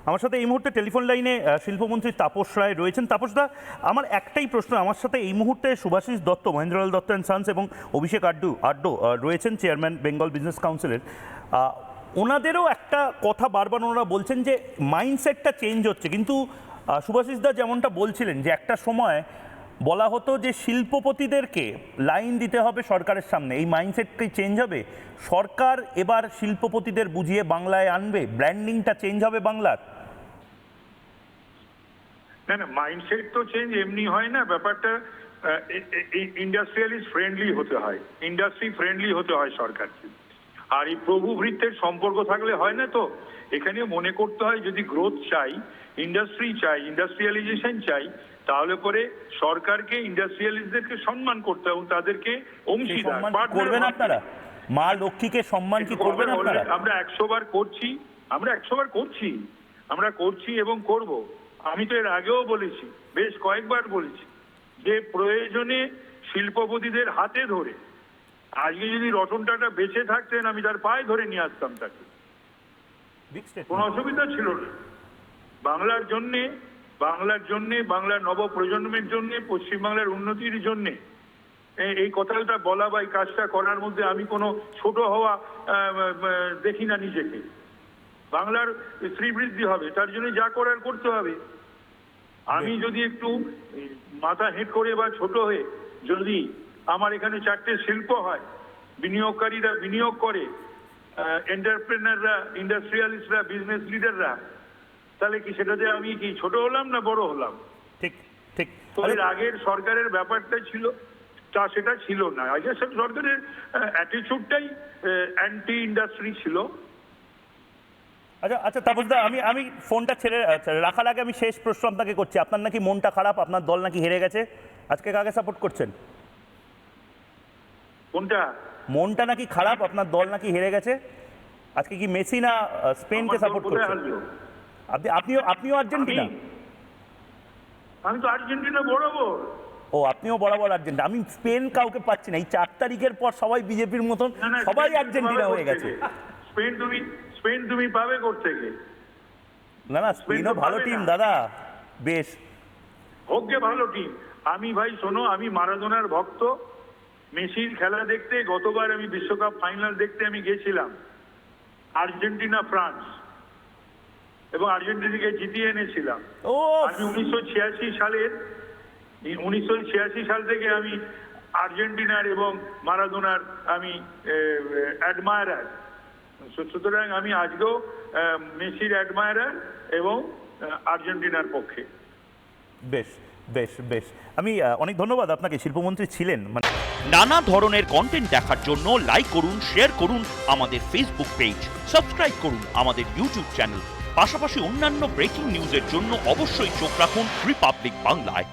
আমার সাথে এই মুহূর্তে টেলিফোন লাইনে শিল্পমন্ত্রী তাপস রায় রয়েছেন। তাপসদা, আমার একটাই প্রশ্ন, আমার সাথে এই মুহূর্তে শুভাশিস দত্ত, মহেন্দ্রলাল দত্ত অ্যান্ড সান্স এবং অভিষেক আড্ডো রয়েছেন, চেয়ারম্যান বেঙ্গল বিজনেস কাউন্সিলের। ওনাদেরও একটা কথা বারবার ওনারা বলছেন যে মাইন্ডসেটটা চেঞ্জ হচ্ছে, কিন্তু শুভাশিসদা যেমনটা বলছিলেন যে একটা সময় বলা হতো যে শিল্পপতিদেরকে লাইন দিতে হবে সরকারের সামনে, এই মাইন্ডসেটটাই চেঞ্জ হবে। সরকার এবার শিল্পপতিদের বুঝিয়ে বাংলায় আনবে, ব্র্যান্ডিংটা চেঞ্জ হবে বাংলার। না না, মাইন্ডসেট তো চেঞ্জ এমনি হয় না, ব্যাপারটা ইন্ডাস্ট্রিয়ালিস্ট ফ্রেন্ডলি হতে হয়, ইন্ডাস্ট্রি ফ্রেন্ডলি হতে হয় সরকারকে। আর এই প্রভু ভৃত্যের সম্পর্ক থাকলে হয় না। তো এখানে মনে করতে হয় যদি গ্রোথ চাই, ইন্ডাস্ট্রি চাই, ইন্ডাস্ট্রিয়ালাইজেশন চাই, তাহলে পরে সরকারকে ইন্ডাস্ট্রিয়ালিস্টদেরকে সম্মান করতে হবে, তাদেরকে অংশীদার করবেন আপনারা। মা লক্ষ্মীকে সম্মান কি করবেন আপনারা? আমরা 100 বার করছি, আমরা করছি এবং করব। আমি তো এর আগেও বলেছি, বেশ কয়েকবার বলেছি যে প্রয়োজনে শিল্পপতিদের হাতে ধরে, আজকে যদি রতন টাটা বেঁচে থাকতেন আমি তার পায়ে ধরে নিয়ে আসতাম তাকে, কোনো অসুবিধা ছিল না। বাংলার জন্যে, বাংলার নব প্রজন্মের জন্য, পশ্চিমবাংলার উন্নতির জন্যে এই কথাটা বলা বা এই কাজটা করার মধ্যে আমি কোনো ছোট হওয়া দেখি না নিজেকে। বাংলার শ্রীবৃদ্ধি হবে, তার জন্য যা করার করতে হবে। আমি যদি একটু মাথা হেঁট করে বা ছোট হয়ে যদি আমার এখানে 4টে শিল্প হয়, বিনিয়োগকারীরা বিনিয়োগ করে, এন্টারপ্রেনাররা, ইন্ডাস্ট্রিয়ালিস্টরা, বিজনেস লিডাররা, তাহলে কি সেটাতে আমি কি ছোট হলাম না বড় হলাম? ঠিক ঠিক। তো এর আগের সরকারের ব্যাপারটা ছিল তা সেটা ছিল না। আগের সরকারের অ্যাটিটিউডটাই অ্যান্টি ইন্ডাস্ট্রি ছিল। আচ্ছা তাপসদা, আমি ফোনটা ছেড়ে রাখার আগে আমি শেষ প্রশ্ন আপনাকে করছি। আপনার নাকি মনটা খারাপ, আপনার দল নাকি হেরে গেছে, আজকে কাকে সাপোর্ট করছেন? কোনটা? মনটা নাকি খারাপ, আপনার দল নাকি হেরে গেছে, আজকে কি মেসি না স্পেনকে সাপোর্ট করছেন? আপনিও আর্জেন্টিনা? আমি তো আর্জেন্টিনা বরাবর। ও, আপনিও বরাবর আর্জেন্টিনা। আমি স্পেন কাউকে পাচ্ছি না। এই 4 তারিখের পর সবাই বিজেপির মতন সবাই আর্জেন্টিনা হয়ে গেছে। স্পেন তুমি পাবে কোত্থেকে? না, স্পেনও ভালো টিম দাদা, বেশ হোক গে ভালো টিম। আমি ভাই শোনো, আমি মারাদোনার ভক্ত। মেসির খেলা দেখতে গতবার আমি বিশ্বকাপ ফাইনাল দেখতে আমি গেছিলাম, আর্জেন্টিনা ফ্রান্স, এবং আর্জেন্টিনাকে জিতিয়ে এনেছিলাম। আমি 1986 সাল থেকে আমি আর্জেন্টিনার এবং মারাদোনার আমি অ্যাডমায়ারার। সুতরাং আমি আজকেও মেসির অ্যাডমায়ারার এবং আর্জেন্টিনার পক্ষে। বেশ বেশ বেশ, আমি অনেক ধন্যবাদ আপনাকে, শিল্পমন্ত্রী ছিলেন। নানা ধরনের কন্টেন্ট দেখার জন্য লাইক করুন, শেয়ার করুন আমাদের ফেসবুক পেজ, সাবস্ক্রাইব করুন আমাদের ইউটিউব চ্যানেল। পাশাপাশি অন্যান্য ব্রেকিং নিউজের জন্য অবশ্যই চোখ রাখুন রিপাবলিক বাংলায়।